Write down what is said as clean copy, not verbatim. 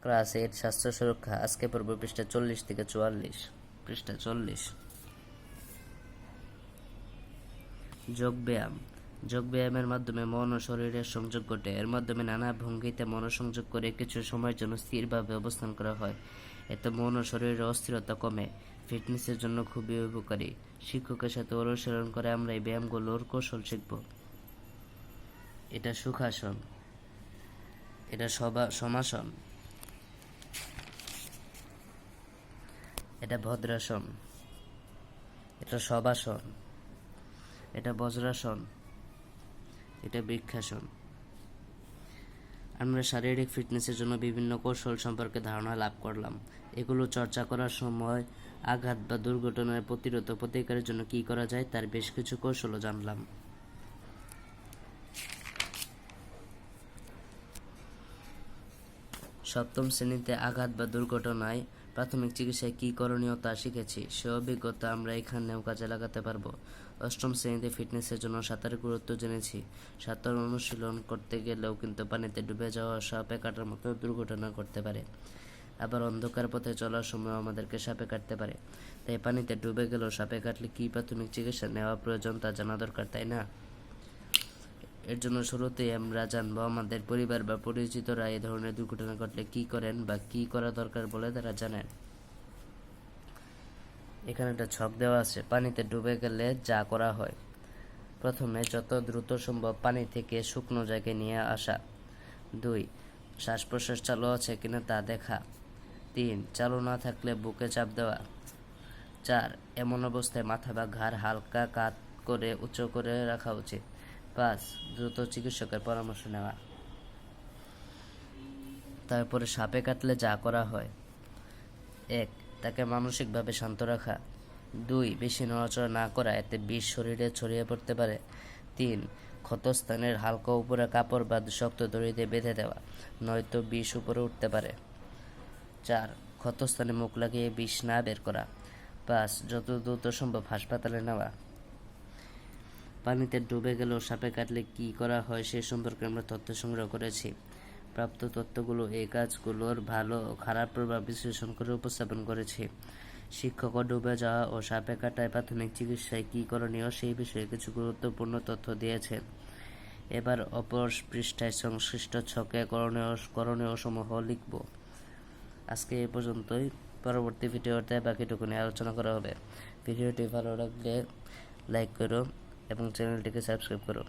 Class 8 স্বাস্থ্য সুরক্ষা। আজকে পড়ব পৃষ্ঠা 40 থেকে 44। পৃষ্ঠা 40। যোগব্যায়াম। যোগব্যায়ামের মাধ্যমে মন ও শরীরের সংযোগ ঘটে। এর মাধ্যমে নানা ভঙ্গিতে মনোসংযোগ করে কিছু সময়ের জন্য স্থিরভাবে অবস্থান করা হয়। এতে মন ও শরীরের অস্থিরতা কমে। ফিটনেসের জন্য খুবই উপকারী। শিক্ষকের সাথে অনুশীলন করে আমরা এই ব্যায়ামগুলোর কৌশল শিখব। এটা সুখাসন, এটা সমাসন, এটা ভদ্রাসন, এটা শবাসন, এটা বজ্রাসন, এটা বৃক্ষাসন। আমরা শারীরিক ফিটনেসের জন্য বিভিন্ন কৌশল সম্পর্কে ধারণা লাভ করলাম। এগুলো চর্চা করার সময় আঘাত বা দুর্ঘটনার প্রতিকারের জন্য কি করা যায় তার বেশ কিছু কৌশলও জানলাম। সপ্তম শ্রেণীতে আঘাত বা দুর্ঘটনায় প্রাথমিক চিকিৎসায় কী করণীয় তা শিখেছি। সে অভিজ্ঞতা আমরা এখানেও কাজে লাগাতে পারবো। অষ্টম শ্রেণীতে ফিটনেসের জন্য সাঁতারের গুরুত্ব জেনেছি। সাঁতার অনুশীলন করতে গেলেও কিন্তু পানিতে ডুবে যাওয়া, সাপে কাটার মতো দুর্ঘটনা ঘটতে পারে। আবার অন্ধকার পথে চলার সময় আমাদেরকে সাপে কাটতে পারে। তাই পানিতে ডুবে গেলেও সাপে কাটলে কী প্রাথমিক চিকিৎসা নেওয়া প্রয়োজন তা জানা দরকার, তাই না? এর জন্য শুরুতেই আমরা জানবো আমাদের পরিবার বা পরিচিতরা এই ধরনের দুর্ঘটনা ঘটলে কি করেন বা কি করা দরকার বলে তারা জানেন। এখানে একটা ছক দেওয়া আছে। পানিতে ডুবে গেলে যা করা হয়: প্রথমে যত দ্রুত সম্ভব পানি থেকে শুকনো জায়গায় নিয়ে আসা। 2. শ্বাস প্রশ্বাস চালু আছে কিনা তা দেখা। 3. চালু না থাকলে বুকে চাপ দেওয়া। 4. এমন অবস্থায় মাথা বা ঘাড় হালকা কাত করে উঁচু করে রাখা উচিত। 5. দ্রুত চিকিৎসকের পরামর্শ নেওয়া। তারপরে সাপে কাটলে যা করা হয়: 1. তাকে মানসিকভাবে শান্ত রাখা। 2. বেশি নড়াচড়া না করা, এতে বিষ শরীরে ছড়িয়ে পড়তে পারে। 3. ক্ষতস্থানের হালকা উপরে কাপড় বা শক্ত দড়ি দিয়ে বেঁধে দেওয়া, নয়তো বিষ উপরে উঠতে পারে। 4. ক্ষতস্থানে মুখ লাগিয়ে বিষ না বের করা। 5. যত দ্রুত সম্ভব হাসপাতালে নেওয়া। পানিতে ডুবে গেলেও সাপে কাটলে কী করা হয় সে সম্পর্কে আমরা তথ্য সংগ্রহ করেছি। প্রাপ্ত তথ্যগুলো এই কাজগুলোর ভালো ও খারাপ প্রভাব বিশ্লেষণ করে উপস্থাপন করেছি। শিক্ষক ডুবে যাওয়া ও সাপে কাটায় প্রাথমিক চিকিৎসায় কী করণীয় সেই বিষয়ে কিছু গুরুত্বপূর্ণ তথ্য দিয়েছেন। এবার অপর পৃষ্ঠায় সংশ্লিষ্ট ছকে করণীয় সমূহ লিখব। আজকে এই পর্যন্তই। পরবর্তী ভিডিওতে বাকিটুকু নিয়ে আলোচনা করা হবে। ভিডিওটি ভালো লাগলে লাইক করো এবং চ্যানেলটিকে সাবস্ক্রাইব করো।